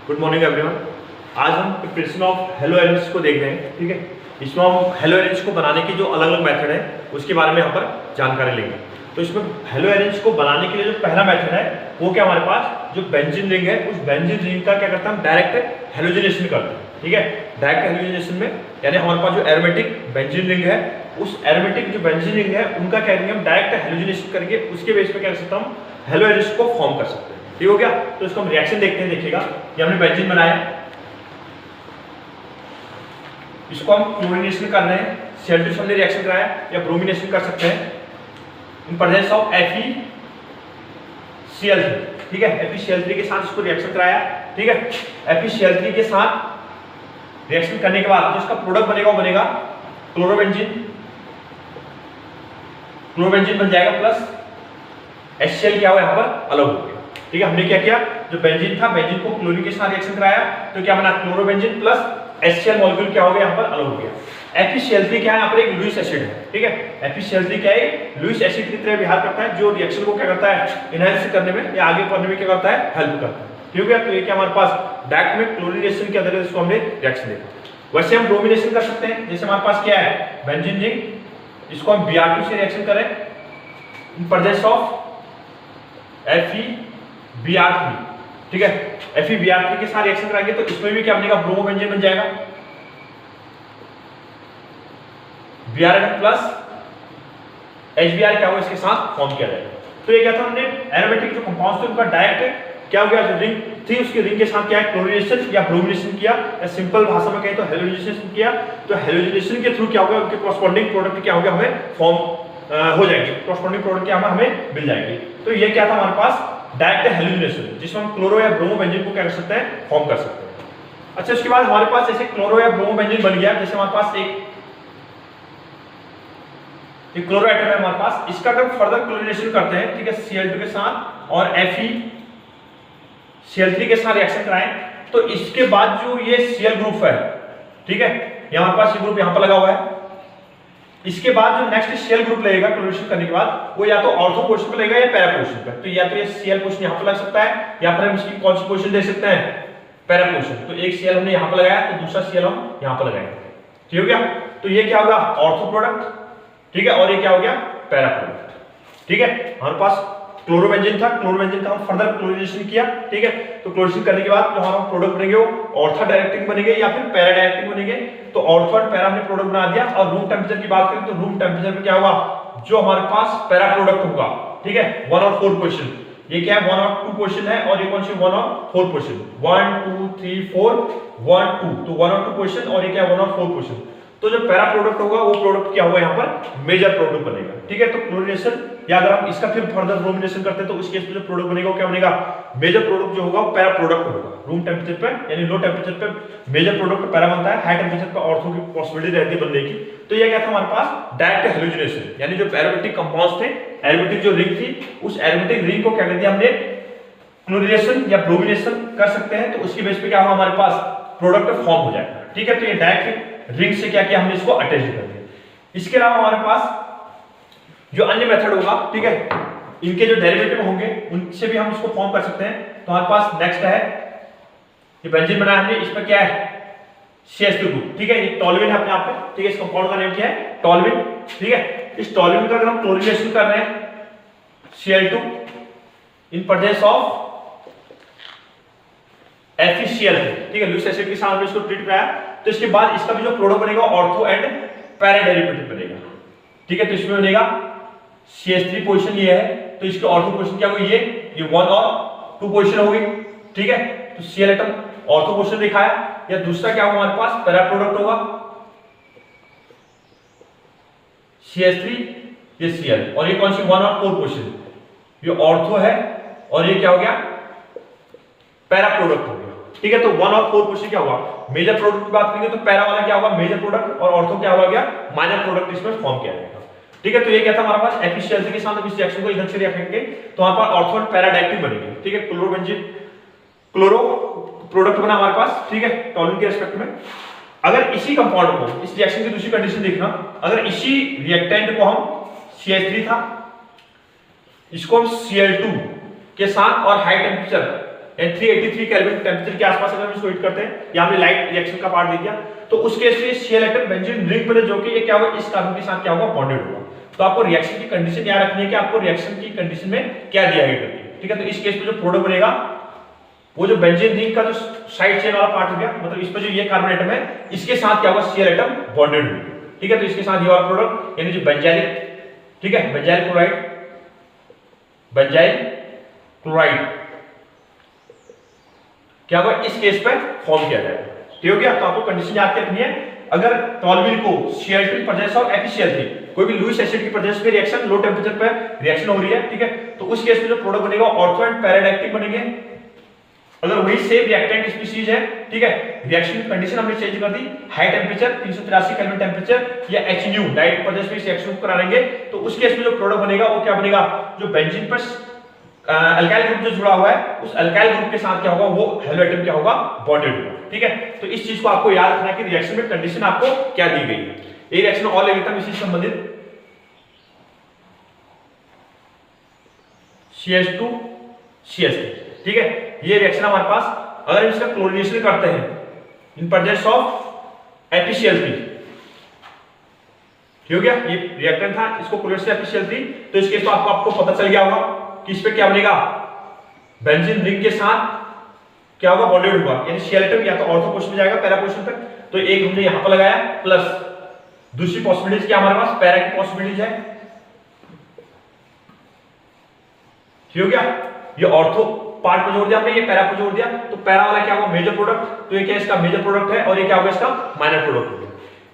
Good morning everyone. आज हम preparation of hello arrange को देख रहे हैं। ठीक है, इसमें हम हेलो एरेंज को बनाने की जो अलग अलग मेथड है उसके बारे में यहाँ पर जानकारी लेंगे। तो इसमें हेलो एरेंज को बनाने के लिए जो पहला मेथड है वो क्या, हमारे पास जो बेंजीन रिंग है उस बेंजीन रिंग का क्या करते हैं, हम डायरेक्ट हेलोजिनेशन करते हैं। ठीक है, डायरेक्ट हेलोजिनेशन में यानी हमारे पास जो एरोमेटिक बेंजीन रिंग है उस एरोमेटिक जो बेंजीन रिंग है उनका क्या करेंगे, हम डायरेक्ट हेलोजिनेशन करके उसके बेस पे क्या कर सकते हैं, हम हेलो एरेंज को फॉर्म कर सकते हैं। ठीक हो गया। तो इसको हम रिएक्शन देखते हैं। देखिएगा, ये हमने बेंजीन बनाया, इसको हम क्लोरीनेशन कर रहे हैं। Cl2 से हमने रिएक्शन कराया या ब्रोमिनेशन कर सकते हैं इन प्रेजेंस ऑफ FeCl3। ठीक है, FeCl3 के साथ इसको रिएक्शन कराया। ठीक है, FeCl3 के साथ रिएक्शन करने के बाद जो इसका प्रोडक्ट बनेगा वो बनेगा क्लोरोबेंजीन। क्लोरोबेंजीन बन जाएगा प्लस HCl क्या हुआ यहाँ पर अलग हो गया। ठीक है, हमने क्या किया, जो बेंजीन था बेंजीन को क्लोरीन के साथ रिएक्शन कराया तो क्या बना, क्लोरोबेंजीन प्लस HCl मॉलिक्यूल क्या हो गया यहाँ पर अलग हो गया। FeCl3 क्या है, यहाँ पर एक लुईस एसिड है। ठीक है, FeCl3 क्या है, लुईस एसिड की तरह व्यवहार करता है जो रिएक्शन को क्या करता है, एनहांस करने में या आगे बढ़ने में क्या करता है, हेल्प करता है। ठीक है, तो ये क्या हमारे पास डायरेक्ट में क्लोरीनेशन के अंदर इसको हमने रिएक्शन देखा। वैसे हम ब्रोमिनेशन कर सकते हैं। जैसे हमारे पास क्या है, बेंजीन रिंग, इसको हम Br2 से रिएक्शन करें इन प्रेजेंस ऑफ FeBr3। ठीक है, FeBr3 के साथ रिएक्शन कराएंगे तो इसमें भी क्या बनेगा, ब्रोमोबेंजीन बन जाएगा। Br प्लस HBr क्या होगा इसके साथ फॉर्म किया जाएगा। तो ये क्या था, हमने एरोमेटिक जो कंपाउंड्स थे उनका डायरेक्ट क्या हो गया, जो रिंग थी उसकी रिंग के साथ क्या है, क्लोरीनेशन या ब्रोमिनेशन किया, या सिंपल भाषा में कहें तो हेलोजिनेशन किया। तो हेलोजिनेशन के थ्रू क्या होगा, उनके कॉरस्पॉन्डिंग प्रोडक्ट क्या होगा, हमें फॉर्म हो जाएंगे। कॉरस्पॉन्डिंग प्रोडक्ट क्या हमें मिल जाएगी। तो ये क्या था हमारे पास, डायरेक्ट हेलोजिनेशन, जिसमें हम क्लोरो या ब्रोमोबेंजीन को क्या कर सकते हैं, फॉर्म कर सकते हैं। अच्छा, उसके बाद हमारे पास जैसे क्लोरो या ब्रोमोबेंजीन बन गया, जैसे हमारे पास एक क्लोरो एटम है हमारे पास, इसका अगर फर्दर क्लोरीनेशन करते हैं, ठीक है, Cl2 के साथ और FeCl3 के साथ रिएक्शन कराएं तो इसके बाद जो ये Cl ग्रुप है, ठीक है, ये हमारे पास ये ग्रुप यहां पर लगा हुआ है। इसके बाद जो नेक्स्ट Cl ग्रुप लगेगा क्लोरीनेशन करने के बाद वो या तो ऑर्थो पोजीशन पे लगेगा या पैरा पोजीशन पे। तो या तो ये Cl पोजीशन यहां पर लग सकता है या फिर हम इसकी कौन सी पोजीशन दे सकते हैं, पैरा पोजीशन। तो एक Cl हमने यहां पर लगाया तो दूसरा Cl हम यहां पर लगाएंगे। ठीक हो गया। तो ये क्या होगा, ऑर्थो प्रोडक्ट। ठीक है, और ये क्या हो गया, पैरा प्रोडक्ट। ठीक है, हमारे पास क्लोरोबेंजीन था, क्लोरोबेंजीन का हम फर्दर क्लोरीनेशन किया। ठीक है, तो क्लोरीनेशन करने के बाद जो हमारा प्रोडक्ट बनेंगे वो ऑर्थो डायरेक्टिंग बनेंगे या फिर पैरा डायरेक्टिंग बनेंगे। तो ऑर्थो और पैरा हमने प्रोडक्ट बना दिया। और रूम टेम्परेचर की बात करें तो रूम टेम्परेचर पे क्या होगा, जो हमारे पास पैरा प्रोडक्ट होगा, ठीक है, 1 और 4 पोजीशन। ये क्या है, 1 और 2 पोजीशन है, और ये कौन सी 1 और 4 पोजीशन, 1 2 3 4 1 2। तो 1 और 2 पोजीशन, और ये क्या है 1 और 4 पोजीशन। तो जो पैरा प्रोडक्ट होगा वो प्रोडक्ट क्या होगा, यहाँ पर मेजर प्रोडक्ट बनेगा। ठीक है, तो क्लोरीनेशन या अगर हम इसका फिर फर्दर ब्रोमिनेशन करते हैं तो उस केस में जो प्रोडक्ट बनेगा वो क्या बनेगा, मेजर प्रोडक्ट जो होगा वो पैरा प्रोडक्ट होगा। रूम टेम्परेचर पे यानी लो टेम्परेचर पे मेजर प्रोडक्ट पैरा बनता है, हाई टेम्परेचर पे ऑर्थो की पॉसिबिलिटी रहती है बनने की। तो ये क्या था हमारे पास, डायरेक्ट हेलोजिनेशन, यानी जो एरोमेटिक कंपाउंड्स थे, एरोमेटिक जो रिंग थी, उस एरोमेटिक रिंग को क्या कर दिया हमने, क्लोरीनेशन या ब्रोमिनेशन कर सकते हैं। तो उसकी बेस पे क्या होगा, हमारे पास प्रोडक्ट फॉर्म हो जाएगा। ठीक है, तो ये डायरेक्ट रिंग से क्या किया हमने, इसको अटैच कर दिया। इसके अलावा हमारे पास जो अन्य मेथड होगा, ठीक है, इनके जो डेरिवेटिव होंगे उनसे भी हम इसको फॉर्म कर सकते हैं। तो हमारे पास नेक्स्ट है, ये बेंजीन बनाया हमने, इस पर क्या है, CH2 ग्रुप। ठीक है, ये टोल्यूइन है अपने आप में। ठीक है, इस कंपाउंड का नेम क्या है, टोल्यूइन। ठीक है, इस टोल्यूइन का अगर हम क्लोरीनेशन कर रहे हैं Cl2 in presence of FeCl3, ठीक है, लुईस एसिड के साथ हमने इसको ट्रीट कराया। तो इसके बाद इसका भी जो प्रोडक्ट बनेगा ऑर्थो एंड पैरा डेरिवेटिव बनेगा। ठीक है, तो इसमें बनेगा CH3 पोजीशन ये है, तो इसकी ऑर्थो पोजीशन क्या होगी, ये 1 और 2 पोजीशन होगी। ठीक है, तो Cl एटम ऑर्थो पोजीशन दिखाया, या दूसरा क्या होगा हमारे पास, पैरा प्रोडक्ट होगा CH3 ये Cl, और ये कौन सी 1 और 4 पोजीशन, ये ऑर्थो है, और ये क्या हो गया, पैरा प्रोडक्ट हो गया। ठीक है, तो 1 और 4 पोजीशन क्या हुआ, मेजर प्रोडक्ट की बात करेंगे तो पैरा वाला क्या होगा, मेजर प्रोडक्ट, और ऑर्थो क्या हो गया, माइनर प्रोडक्ट इसमें फॉर्म किया जाएगा। ठीक है, तो ये क्या था हमारे पास, FeCl3 के साथ इस रिएक्शन को इधर से रखेंगे तो हमारे पास ऑर्थो और पैरा डायरेक्टिव बनेगी। ठीक है, क्लोरोबेंजीन क्लोरो प्रोडक्ट बना हमारे पास। ठीक है, टोल्यूइन के रिस्पेक्ट में। अगर इसी कंपाउंड को, इस रिएक्शन की दूसरी कंडीशन देखना, अगर इसी रिएक्टेंट को हम CH3 था, इसको हम Cl2 के साथ और हाई टेम्परेचर यानी 383 केल्विन टेंपरेचर के आसपास अगर हम इसको हीट करते हैं, या हमने लाइट रिएक्शन का पार्ट दे दिया, तो उस केस में Cl एटम बेंजीन रिंग पर जो कि ये क्या होगा, इस कार्बन के साथ क्या होगा, बॉन्डेड होगा। तो आपको रिएक्शन की कंडीशन याद रखनी है कि आपको रिएक्शन की कंडीशन में क्या दिया गया है, ठीक है। तो इस केस में जो प्रोडक्ट बनेगा वो जो बेंजीन रिंग का जो साइड चेन वाला पार्ट हो गया, मतलब इस पर जो ये कार्बन एटम है इसके साथ क्या होगा, Cl एटम बॉन्डेड होगा, ठीक है। तो इसके साथ ये वाला प्रोडक्ट यानी जो बेंजाइल, ठीक है, बेंजाइल क्लोराइड, बेंजाइल क्लोराइड क्या होगा, इस केस पर फॉर्म किया जाएगा, ठीक हो गया। तो आपको कंडीशन याद रखनी है, अगर टॉल्यूल को Cl2 in presence of FeCl3, कोई भी लुईस एसिड की प्रेजेंस में रिएक्शन लो टेंपरेचर पर रिएक्शन हो रही है, ठीक है, तो उस केस में जो प्रोडक्ट बनेगा ऑर्थो एंड पैराडाक्टिक बनेंगे। अगर वही सेम रिएक्टेंट स्पीशीज है, ठीक है, रिएक्शन की कंडीशन हमने चेंज कर दी, हाई टेंपरेचर 383 केल्विन टेंपरेचर या HNU लाइट प्रेजेंस में रिएक्शन करा लेंगे, तो उस केस में जो प्रोडक्ट बनेगा वो क्या बनेगा, जो बेंजीन पर अल्काइल ग्रुप जो जुड़ा हुआ है उस अल्काइल ग्रुप के साथ क्या होगा, वो हेलो एटम क्या होगा, बॉन्डेड होगा, ठीक है। तो इस चीज को आपको याद रखना है कि रिएक्शन में कंडीशन आपको क्या दी गई है। ये रिएक्शन और ले लेता हूं इसी से संबंधित, CH2 CH3, ठीक है। ये रिएक्शन हमारे पास, अगर इसका क्लोरीनेशन करते हैं इन प्रेजेंस ऑफ FeCl3, ठीक हो गया, ये रिएक्टेंट था, इसको क्लोरीनेशन FeCl3, तो इस केस में आपको पता चल गया होगा कि इस पे क्या बनेगा, बेंजीन रिंग के साथ क्या होगा, बॉन्डेड होगा, यानी Cl एटम या तो ऑर्थो पोजीशन में जाएगा, पैरा पोजीशन पे, तो एक हमने यहां पर लगाया, प्लस दूसरी पॉसिबिलिटीज क्या हमारे पास, पैरा की पॉसिबिलिटीज है, ठीक हो गया। ये ऑर्थो पार्ट पे जोड़ दिया हमने, ये पैरा पे जोड़ दिया, तो पैरा वाला क्या होगा, मेजर प्रोडक्ट, तो ये क्या इसका मेजर प्रोडक्ट है, और ये क्या होगा इसका माइनर प्रोडक्ट हो गया।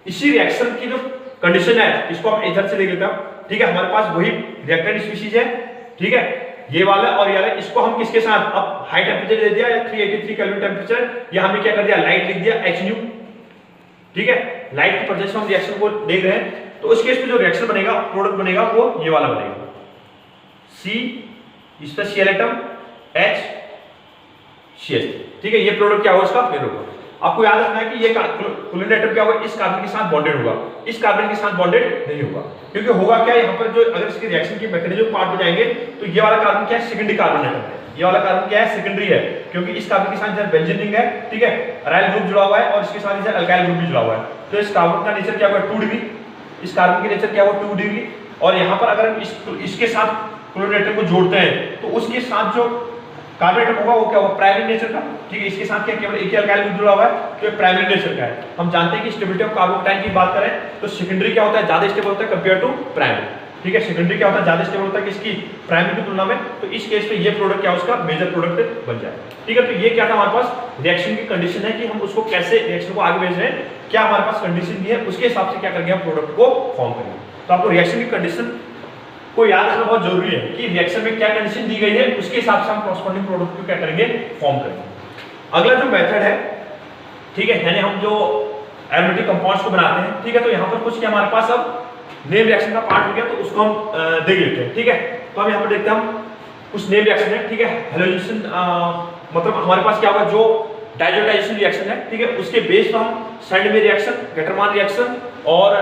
इसी रिएक्शन की जो कंडीशन है इसको हम इधर से देख लेते हैं, ठीक है। हमारे पास वही रिएक्टेंट स्पीशीज है, ठीक है, ये वाला और ये वाला, इसको हम किसके साथ, अब हाई टेंपरेचर दे दिया या 383 केल्विन टेंपरेचर, या हमने क्या कर दिया, लाइट लिख दिया HNU, ठीक है, लाइट की प्रेजेंस में हम रिएक्शन को देख रहे हैं, तो उस केस में जो रिएक्शन बनेगा, प्रोडक्ट बनेगा वो ये वाला बनेगा, C इस पर Cl एटम H CH, ठीक है। ये प्रोडक्ट क्या होगा, इसका फिर होगा। आपको याद रखना है कि ये क्लोरीन एटम क्या होगा, इस कार्बन के साथ बॉन्डेड होगा, इस कार्बन के साथ बॉन्डेड नहीं होगा, क्योंकि होगा क्या, यहाँ पर जो अगर इसकी रिएक्शन की मैकेनिज्म पार्ट में जाएंगे, तो ये वाला कार्बन क्या है, सेकेंडरी कार्बन एटम है, ये वाला कार्बन क्या है, सेकेंडरी है, क्योंकि इस कार्बन के साथ इधर बेंजीन रिंग है, ठीक है, अराइल ग्रुप जुड़ा हुआ है, और इसके साथ इधर अल्काइल ग्रुप भी जुड़ा हुआ है, तो इस कार्बन का नेचर क्या होगा, 2 डिग्री, इस कार्बन की नेचर क्या होगा, 2 डिग्री, और यहाँ पर अगर हम इसके साथ क्लोरीन एटम को जोड़ते हैं, तो उसके साथ जो कार्बन एटम होगा वो क्या होगा, प्राइमरी नेचर का, ठीक है। इसके साथ क्या केवल एक ही अल्काइल ग्रुप जुड़ा हुआ है, तो ये प्राइमरी नेचर का है। हम जानते हैं कि स्टेबिलिटी ऑफ कार्बोकैटायन की बात करें तो सेकेंडरी क्या होता है, ज्यादा स्टेबल होता है कंपेयर टू प्राइमरी, ठीक है। सेकेंडरी क्या होता है, ज्यादा स्टेबल होता है किसकी, प्राइमरी की तुलना में, तो इस केस में ये प्रोडक्ट क्या उसका मेजर प्रोडक्ट बन जाएगा, ठीक है। तो ये क्या था हमारे पास रिएक्शन की कंडीशन है कि हम उसको कैसे रिएक्शन को आगे भेज रहे हैं, क्या हमारे पास कंडीशन दी है, उसके हिसाब से क्या करेंगे हम प्रोडक्ट को फॉर्म करेंगे। तो आपको रिएक्शन की कंडीशन को याद रखना बहुत जरूरी है कि रिएक्शन में क्या कंडीशन दी गई है, उसके हिसाब से हम कॉरस्पॉन्डिंग प्रोडक्ट को क्या करेंगे, फॉर्म करेंगे। अगला जो मेथड है, ठीक है, यानी हम जो एरोमेटिक कंपाउंड्स को बनाते हैं, ठीक है, तो यहाँ पर कुछ क्या हमारे पास अब नेम रिएक्शन का पार्ट हो गया, तो उसको हम देख लेते हैं, ठीक है। तो हम यहाँ पर देखते हैं हम कुछ नेम रिएक्शन है, ठीक है, हैलोजेनेशन, मतलब हमारे पास क्या होगा, जो डाइजोटाइजेशन रिएक्शन है, ठीक है, उसके बेस पर हम सैंड में रिएक्शन, गेटरमान रिएक्शन और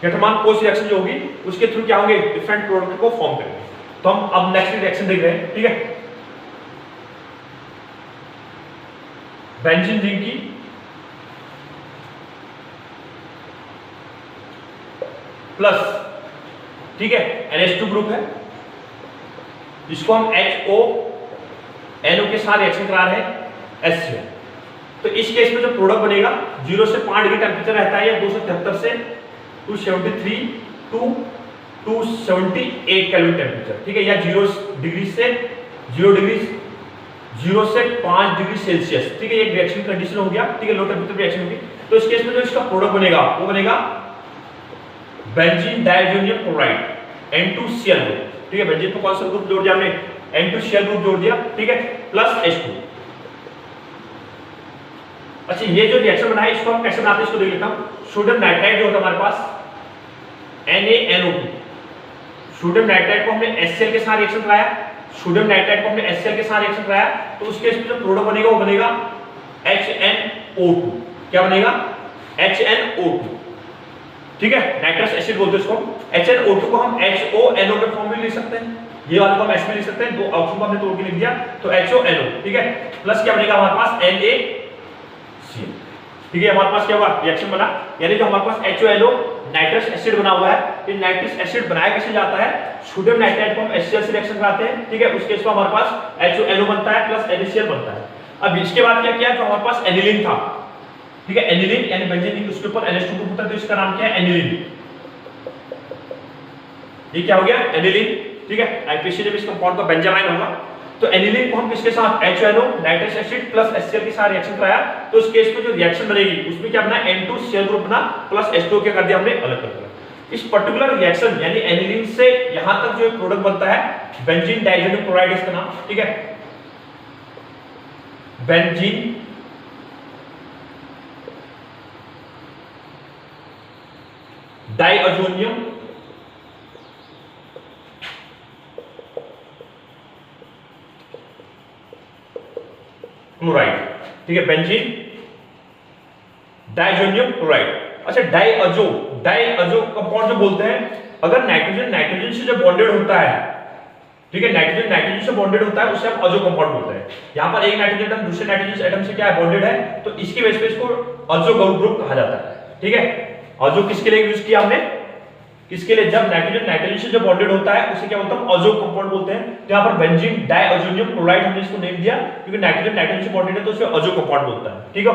गेटरमान पोस्ट रिएक्शन जो होगी उसके थ्रू क्या होंगे, डिफरेंट प्रोडक्ट को फॉर्म करेंगे। तो हम अब नेक्स्ट रिएक्शन देख रहे हैं, ठीक है, बेंजीन रिंग की प्लस, ठीक है, NH2 ग्रुप है, इसको हम HONO के साथ रिएक्शन करा रहे हैं H से। तो इस केस में जो प्रोडक्ट बनेगा 0 से 5 डिग्री टेम्परेचर रहता है, या 273 से 273 टू 278 केल्विन टेम्परेचर, ठीक है, या 0 डिग्री से 0 डिग्री 0 से 5 डिग्री सेल्सियस, ठीक है, एक रिएक्शन कंडीशन हो गया, ठीक है, लो टेम्परेचर रिएक्शन होगी। तो इस केस में जो इसका प्रोडक्ट बनेगा वो बनेगा benzene diazonium chloride N2Cl group, ठीक है, बेंजीन को कौन सा ग्रुप जोड़ दिया हमने, N2Cl ग्रुप जोड़ दिया, ठीक है, प्लस H2। अच्छा, ये जो रिएक्शन बना है इसको हम कैसे बनाते हैं, इसको देख लेता हूं। सोडियम नाइट्राइड जो होता है हमारे पास NaNO2, सोडियम नाइट्राइड को हमने HCl के साथ रिएक्शन कराया, सोडियम नाइट्राइड को हमने HCl के साथ रिएक्शन कराया, तो उस केस में जो प्रोडक्ट बनेगा वो बनेगा HNO2। क्या बनेगा, HNO2, ठीक है, नाइट्रस एसिड बोलते हैं इसको। HNO2 को हम HONO के फॉर्म में लिख सकते हैं, ये वाले को हम एच में लिख सकते हैं, दो ऑप्शन को हमने तोड़ के लिख दिया, तो HONO, ठीक है, प्लस क्या बनेगा हमारे पास NaCl, ठीक है। हमारे पास क्या हुआ, रिएक्शन बना, यानी जो हमारे पास HONO नाइट्रस एसिड बना हुआ है, ये नाइट्रस एसिड बनाया कैसे जाता है, सोडियम नाइट्राइड को हम HCl से रिएक्शन कराते हैं, ठीक है, उस केस में हमारे पास HONO बनता है प्लस NaCl बनता है। अब इसके बाद क्या किया, जो हमारे पास एनिलीन था, ठीक है, एनिलीन यानी बेंजीन, उसके ऊपर NH2 ग्रुप होता है, तो इसका नाम क्या है, एनिलीन। ये क्या हो गया, एनिलीन, ठीक है। आईपीसी जब इस कंपाउंड का बेंजामाइन होगा, तो एनिलीन को हम किसके साथ, HONO nitrous acid plus HCl के साथ रिएक्शन कराया, तो उस केस में जो रिएक्शन बनेगी उसमें क्या बना, N2Cl ग्रुप बना प्लस H2 क्या कर दिया हमने, अलग कर दिया। इस पर्टिकुलर रिएक्शन यानी एनिलीन से यहां तक जो प्रोडक्ट बनता है बेंजीन डाइजोनियम क्लोराइड इसका नाम, ठीक है, बेंजीन डाइअजोनियम क्लोराइड, ठीक है, बेंजीन डाइअजोनियम क्लोराइड। अच्छा, डाइअजो कंपाउंड जो बोलते हैं, अगर नाइट्रोजन से जब बॉन्डेड होता है, ठीक है, नाइट्रोजन से बॉन्डेड होता है, उसे हम अजो कंपाउंड बोलते हैं। यहां पर एक नाइट्रोजन एटम दूसरे नाइट्रोजन एटम से क्या है, बॉन्डेड है, तो इसकी वजह से इसको अजो ग्रुप कहा जाता है, ठीक है। अजो किसके लिए यूज किया हमने, किसके लिए, जब नाइट्रोजन से जो बॉन्डेड होता है उसे क्या बोलते हैं, अजो कंपाउंड बोलते हैं। तो यहां पर बेंजीन डाइअजोनियम क्लोराइड हमने इसको नेम दिया, क्योंकि नाइट्रोजन से बॉन्डेड है तो उसे अजो कंपाउंड बोलता है, ठीक है।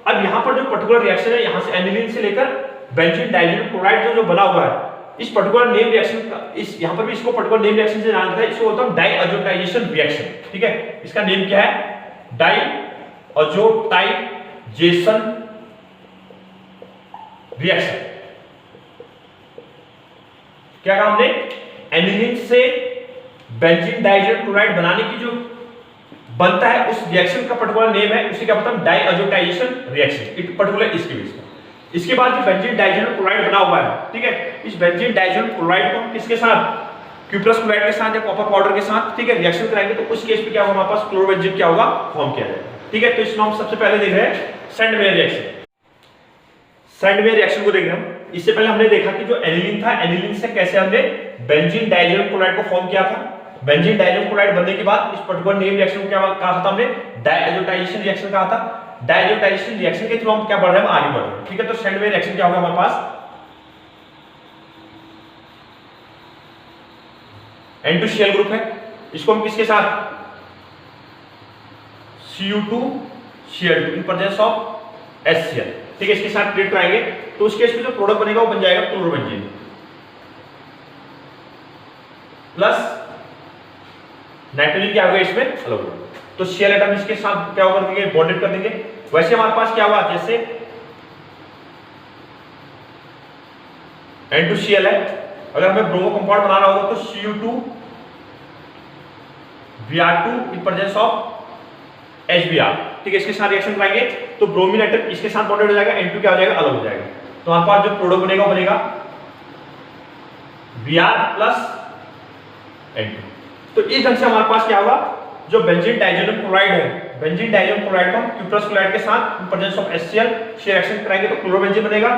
अब यहां पर जो पर्टिकुलर रिएक्शन है, यहां से एनिलीन से लेकर बेंजीन डाइअजोनियम क्लोराइड जो बना हुआ है, इस पर्टिकुलर नेम रिएक्शन का, इस यहां पर भी इसको पर्टिकुलर नेम रिएक्शन से जानते हैं, इसको बोलते हैं डाइअजोटाइजेशन रिएक्शन, ठीक है। इसका नेम क्या है, डाइअजोटाइजेशन रिएक्शन। क्या कहा हमने, एनिलीन से बेंजीन डाइअजोनियम क्लोराइड बनाने की जो बनता है उस रिएक्शन का पर्टिकुलर नेम है, उसे क्या बोलते हैं, डाइअजोटाइजेशन रिएक्शन, इट पर्टिकुलर इसके बेस पर। इसके बाद जो बेंजीन डाइअजोनियम क्लोराइड बना हुआ है, ठीक है, इस बेंजीन डाइअजोनियम क्लोराइड को हम किसके साथ, क्यूप्रस क्लोराइड के साथ या कॉपर पाउडर के साथ, ठीक है, रिएक्शन कराएंगे, तो उस केस में क्या होगा, हमारे पास क्लोरोबेंजीन क्या होगा, फॉर्म किया जाएगा, ठीक है। तो इसमें हम सबसे पहले देख रहे हैं सैंडवेयर रिएक्शन। सैंडवेयर रिएक्शन को देख रहे हैं हम। इससे पहले हमने देखा कि जो एनिलीन था, एनिलीन से कैसे हमने बेंजीन डाइअजोनियम क्लोराइड को फॉर्म किया था। बेंजीन डाइअजोनियम क्लोराइड बनने के बाद इस पर्टिकुलर नेम रिएक्शन को क्या कहा था हमने, डाइअजोटाइजेशन रिएक्शन कहा था। डाइअजोटाइजेशन रिएक्शन के थ्रू हम क्या बढ़ रहे हैं, आगे बढ़ रहे हैं, ठीक है। तो सैंडवेयर रिएक्शन क्या होगा हमारे पास, N2Cl ग्रुप है, इसको हम किसके साथ, Cu2Cl2 in presence of HCl, ठीक है, इसके साथ ट्रीट कराएंगे, तो उस केस में जो प्रोडक्ट बनेगा वो बन जाएगा क्लोरोबेंजीन प्लस नाइट्रोजन क्या होगा इसमें अलग होगा, तो Cl एटम इसके साथ क्या होगा, देंगे बॉन्डेड कर देंगे। वैसे हमारे पास क्या हुआ, जैसे N2Cl है, अगर हमें ब्रोमो कंपाउंड बनाना होगा तो Cu2Br2 in presence of HBr, ठीक है, इसके साथ रिएक्शन कराएंगे, तो ब्रोमीन एटम इसके साथ बॉन्डेड हो जाएगा, N2 क्या हो जाएगा, अलग हो जाएगा। तो हमारे पास जो प्रोडक्ट बनेगा वो बनेगा Br प्लस N2। तो इस ढंग से हमारे पास क्या होगा, जो बेंजीन डाइअजोनियम क्लोराइड है, बेंजीन डाइअजोनियम क्लोराइड को हम क्यूप्रस क्लोराइड के साथ इन प्रेजेंस ऑफ HCl से रिएक्शन कराएंगे तो क्लोरोबेंजीन बनेगा।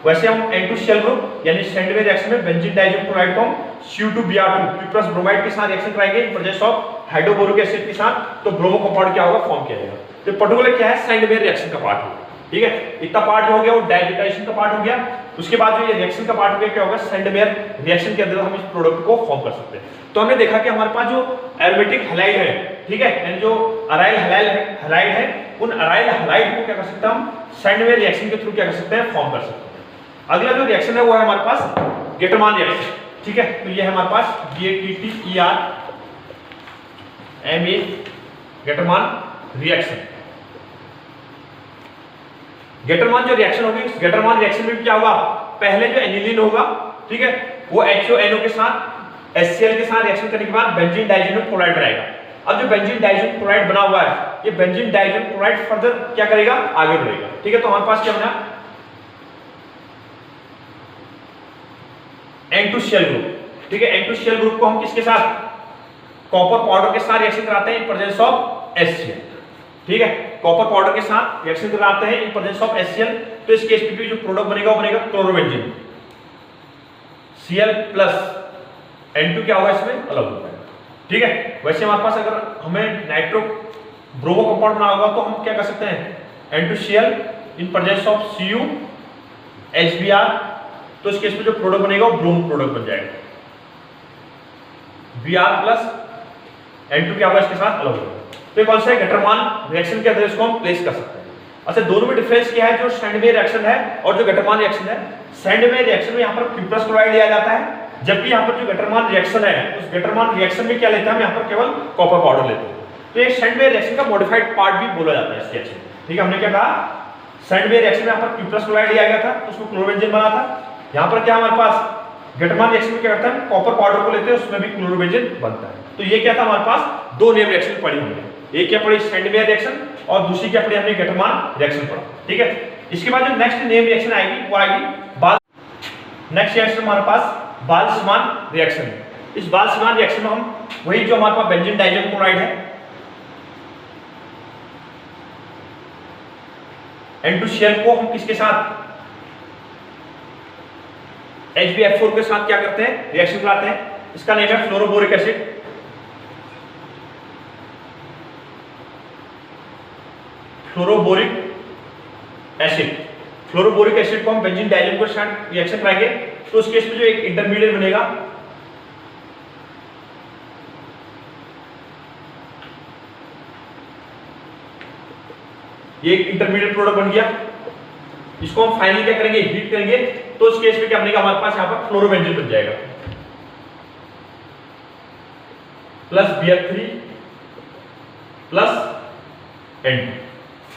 वैसे हम N2Cl ग्रुप यानी सैंडवेयर रिएक्शन में बेंजीन डाइअजोनियम क्लोराइड को हम Cu2Br2 क्यूप्रस ब्रोमाइड के साथ रिएक्शन कराएंगे इन प्रेजेंस ऑफ हाइड्रोबोरिक एसिड के साथ, तो ब्रोमो कंपाउंड क्या होगा, फॉर्म किया जाएगा। तो पर्टिकुलर क्या है, सैंडवेयर रिएक्शन का पार्ट होगा, ठीक है। इतना पार्ट हो गया, वो डाइअजोटाइजेशन का पार्ट हो गया। उसके बाद जो ये रिएक्शन का पार्ट हो गया, क्या होगा, सैंडवेयर रिएक्शन के अंदर हम इस प्रोडक्ट को फॉर्म कर सकते हैं। तो हमने देखा कि हमारे पास जो एरोमेटिक हैलाइड है, ठीक है, यानी जो अराइल हैलाइड है, उन अराइल हैलाइड को क्या कर सकते हैं हम, सैंडवेयर रिएक्शन के थ्रू क्या कर सकते हैं, फॉर्म कर सकते हैं। अगला जो रिएक्शन है वो है हमारे पास गेटरमान रिएक्शन, ठीक है। तो ये है हमारे पास GATTERMA गेटरमान रिएक्शन। गेटरमान जो रिएक्शन होगी, इस गेटरमान रिएक्शन में क्या होगा, पहले जो एनिलीन होगा, ठीक है, वो HONO के साथ HCl के साथ रिएक्शन करने के बाद बेंजीन डाइअजोनियम क्लोराइड बनाएगा। अब जो बेंजीन डाइअजोनियम क्लोराइड बना हुआ है, ये बेंजीन डाइअजोनियम क्लोराइड फर्दर क्या करेगा, आगे बढ़ेगा, ठीक है। तो हमारे पास क्या बना, N2Cl ग्रुप, ठीक है। N2Cl ग्रुप को हम किसके साथ, कॉपर पाउडर के साथ रिएक्शन कराते हैं इन प्रेजेंस ऑफ HCl, ठीक है, कॉपर पाउडर के साथ रिएक्शन कराते हैं इन प्रेजेंस ऑफ HCl। तो इस केस में जो प्रोडक्ट बनेगा वो बनेगा क्लोरोबेंजीन Cl प्लस N2 क्या होगा, इसमें अलग होगा, ठीक है। वैसे हमारे पास अगर हमें नाइट्रो ब्रोमो कंपाउंड बना होगा तो हम क्या कर सकते हैं, N2Cl in presence of Cu HBr, तो इस केस में जो प्रोडक्ट बनेगा वो ब्रोमो प्रोडक्ट बन जाएगा। Br प्लस N2 क्या होगा इसके साथ अलग होगा। तो कौन सा है गटरमान रिएक्शन के अंदर इसको हम प्लेस कर सकते हैं। अच्छा, दोनों में डिफरेंस क्या है, जो सैंडवेयर रिएक्शन है और जो गटरमान रिएक्शन है। सैंडवेयर रिएक्शन में यहाँ पर क्यूप्रस क्लोराइड लिया जाता है, जबकि यहाँ पर जो गटरमान रिएक्शन है उस गटरमान रिएक्शन में क्या लेते हैं हम, यहाँ पर केवल कॉपर पाउडर लेते हैं। तो ये सैंडवेयर रिएक्शन का मॉडिफाइड पार्ट भी बोला जाता है इस रिएक्शन। ठीक है, हमने क्या कहा, सैंडवेयर रिएक्शन में यहाँ पर क्यूप्रस क्लोराइड लिया गया था तो उसमें क्लोरोबेंजीन बना था। यहाँ पर क्या हमारे पास गटरमान रिएक्शन में क्या करता है, कॉपर पाउडर को लेते हैं उसमें भी क्लोरोबेंजीन बनता है। तो ये क्या था, हमारे पास दो नेम रिएक्शन पड़ी हुई है, एक क्या पड़ी सैंडवेयर रिएक्शन और दूसरी क्या पड़ी हमने गटरमान रिएक्शन पढ़ा। ठीक है, इसके बाद जो नेक्स्ट नेम रिएक्शन आएगी वो आएगी नेक्स्ट रिएक्शन हमारे पास बाल्समान रिएक्शन है। इस बाल्समान रिएक्शन में हम वही जो हमारे पास बेंजीन डाइज़ोन क्लोराइड है N2Cl को हम किसके साथ HbF4 के साथ क्या करते हैं, रिएक्शन कराते हैं। इसका नेम है fluoroboric acid. Fluoroboric acid, fluoroboric acid को हम बेंजीन डाइज़ोन के साथ रिएक्शन कराएंगे तो उस केस में जो एक इंटरमीडिएट बनेगा ये एक इंटरमीडिएट प्रोडक्ट बन गया। इसको हम फाइनली क्या करेंगे, हीट करेंगे तो उस केस में क्या बनेगा, हमारे पास यहाँ पर फ्लोरोबेंजीन बन जाएगा प्लस BF3 प्लस N2।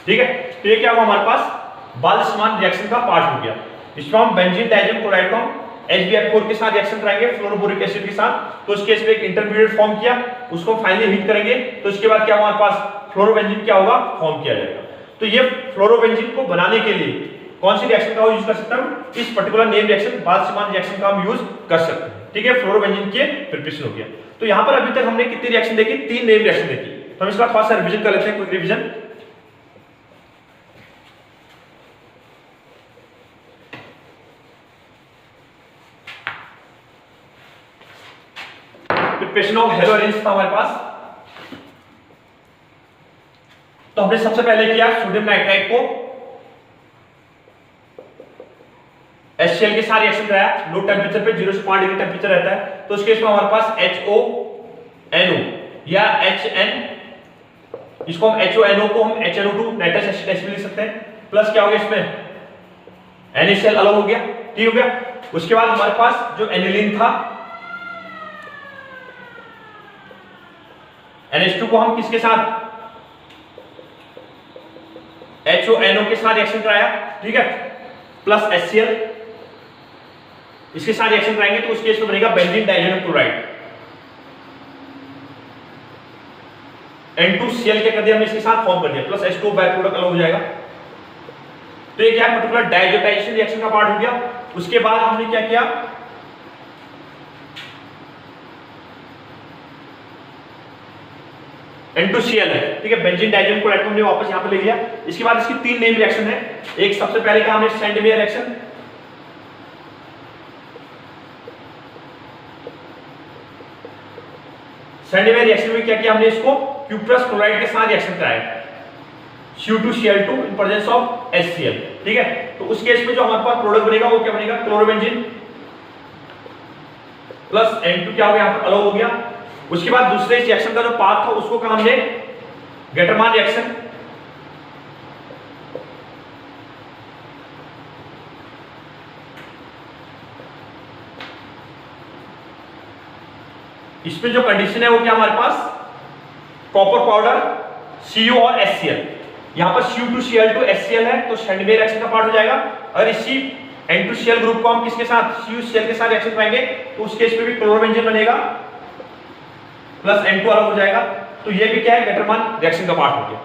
ठीक है, तो ये क्या हुआ, हमारे पास बाल्समान रिएक्शन का पार्ट हो गया। इसमें हम बेंजीन डाइज़ोन क्लोराइड को हम HbF4 के साथ रिएक्शन कराएंगे फ्लोरोबोरिक एसिड के साथ, तो उस केस में एक इंटरमीडिएट फॉर्म किया, उसको फाइनली हीट करेंगे तो उसके बाद क्या हमारे पास फ्लोरोबेंजीन क्या होगा, फॉर्म किया जाएगा। तो ये फ्लोरोबेंजीन को बनाने के लिए कौन सी रिएक्शन का यूज कर सकते हैं, इस पर्टिकुलर नेम रिएक्शन बाल्समान रिएक्शन का हम यूज कर सकते हैं। ठीक है, फ्लोरोबेंजीन के प्रिपरेशन हो गया। तो यहां पर अभी तक हमने कितनी रिएक्शन देखी, 3 नेम रिएक्शन देखी। तो हम इसका थोड़ा सा रिवीजन कर लेते हैं, क्विक रिवीजन। प्रिपरेशन ऑफ हेलोरेंस था हमारे पास। तो हमने सबसे पहले किया सोडियम नाइट्राइड को HCl के साथ रिएक्शन कराया, लो टेंपरेचर पे 0 से 5 डिग्री टेंपरेचर रहता है। तो उस केस में हमारे पास HONO या HN, इसको हम HONO को हम HNO2 नाइट्रस एसिड लिख सकते हैं, प्लस क्या हो गया इसमें NaCl अलग हो गया। ठीक हो गया। उसके बाद हमारे पास जो एनिलीन था NH2 को हम किसके साथ HONO के साथ रिएक्शन कराया, ठीक है, प्लस HCl इसके साथ रिएक्शन कराएंगे तो उस केस में बनेगा बेंजीन डाइज़ोन क्लोराइड। N2Cl क्या कर दिया हमने इसके साथ फॉर्म कर दिया, प्लस H2 बाय प्रोडक्ट अलग हो जाएगा। तो ये क्या है, पर्टिकुलर डाइजोटाइजेशन रिएक्शन का पार्ट हो गया। उसके बाद हमने क्या किया, N2Cl है, ठीक है, बेंजीन डाइज़ोन क्लोराइड को हमने वापस यहां पे ले लिया। इसके बाद इसकी 3 नेम रिएक्शन है। एक सबसे पहले का हमने सैंडवेयर रिएक्शन, सैंडवेयर रिएक्शन में क्या किया हमने, इसको क्यूप्रस क्लोराइड के साथ रिएक्शन कराया Cu2Cl2 in presence of HCl। ठीक है, तो उस केस में जो हमारे पास प्रोडक्ट बनेगा वो क्या बनेगा, क्लोरोबेंजीन प्लस N2 क्या हो गया, यहां पर अलग हो गया। उसके बाद दूसरे रिएक्शन का जो पार्ट था उसको कहा हमने गटरमान रिएक्शन। इसमें जो कंडीशन है वो क्या हमारे पास, कॉपर पाउडर Cu और HCl, यहां पर Cu2Cl2 HCl है तो सैंडवेयर रिएक्शन का पार्ट हो जाएगा। और इसी N2Cl ग्रुप को हम किसके साथ, CuCl के साथ रिएक्शन कराएंगे तो उस केस में भी क्लोरोबेंजीन बनेगा प्लस N2 अलग हो जाएगा। तो ये भी क्या है, गटरमान रिएक्शन का पार्ट हो गया।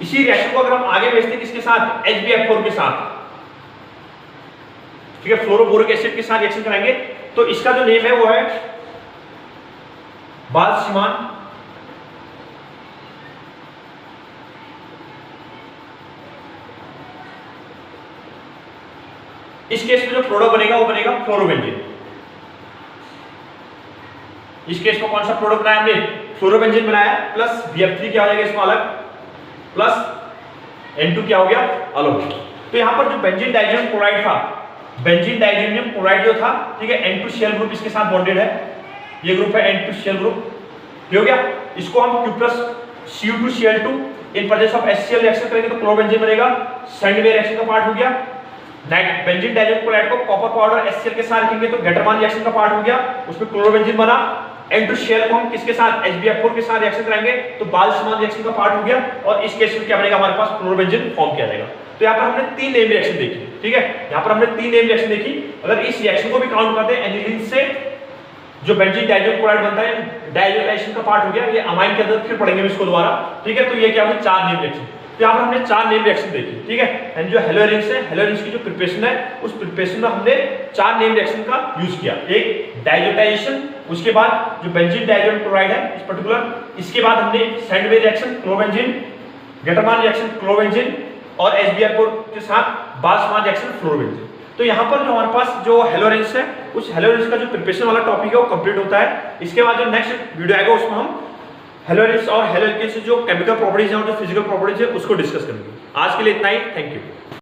इसी रिएक्शन को अगर हम आगे भेजते किसके साथ, HbF4 के साथ, ठीक है, फ्लोरोबोरिक एसिड के साथ रिएक्शन कराएंगे तो इसका जो नेम है वो है बाल्समान इस केस में जो प्रोडक्ट बनेगा वो बनेगा फ्लोरोबेंजीन। इस केस में कौन सा प्रोडक्ट बनाया हमने, फ्लोरोबेंजीन बनाया प्लस BF3 क्या हो जाएगा इसमें अलग, प्लस N2 क्या हो गया अलग। तो यहाँ पर जो बेंजीन डाइजेनियम क्लोराइड था, बेंजीन डाइजेनियम क्लोराइड जो था, ठीक है, N2 शेल ग्रुप इसके साथ बॉन्डेड है, ये ग्रुप है N2 शेल ग्रुप, ये हो गया। इसको हम Q+Cu2Cl2 in presence of HCl reaction करेंगे तो क्लोरोबेंजीन बनेगा, सेकेंड रिएक्शन का पार्ट हो गया। बेंजीन डाइजेनियम क्लोराइड को कॉपर पाउडर HCl के साथ रखेंगे तो गेटरमान रिएक्शन का पार्ट हो गया, उसमें क्लोरोबेंजीन बना। N2 शेल को हम किसके साथ, HBF4 के साथ रिएक्शन कराएंगे तो बाल-समान रिएक्शन का पार्ट हो गया, और इस केस में क्या बनेगा हमारे पास, क्लोरोबेंजीन फॉर्म किया जाएगा। तो यहाँ पर हमने 3 नेम रिएक्शन देखी, ठीक है, यहाँ पर हमने 3 नेम रिएक्शन देखी। अगर इस रिएक्शन को भी काउंट करते हैं, एनिलीन से जो बेंजीन डाइजेनियम क्लोराइड बनता है, डाइजेनाइजेशन का पार्ट हो गया, ये अमाइन के अंदर फिर पढ़ेंगे इसको दोबारा, ठीक है। तो ये क्या हुआ, 4 नेम रिएक्शन। तो यहाँ पर हमने 4 नेम रिएक्शन देखी, ठीक है। एंड जो हेलोरिंग्स है, हेलोरिंग्स की जो प्रिपरेशन है, उस प्रिपरेशन में हमने 4 नेम रिएक्शन का यूज किया। एक डाइजेटाइजेशन, उसके बाद जो बेंजीन डाइजेनियम क्लोराइड है इस पर्टिकुलर, इसके बाद हमने sandwich reaction chlorobenzene, Gattermann reaction chlorobenzene, और HBr4 के साथ बाल-समान रिएक्शन फ्लोरोबेंजीन। तो यहाँ पर जो हमारे पास जो हेलोरिंग्स है, उस हेलोरिंग्स का जो प्रिपरेशन वाला टॉपिक है वो कंप्लीट होता है। इसके बाद जो नेक्स्ट वीडियो आएगा उसमें हम हेलोरिंग्स और हेलोरिंग से जो केमिकल प्रॉपर्टीज हैं और जो फिजिकल प्रॉपर्टीज है उसको डिस्कस करेंगे। आज के लिए इतना ही, थैंक यू।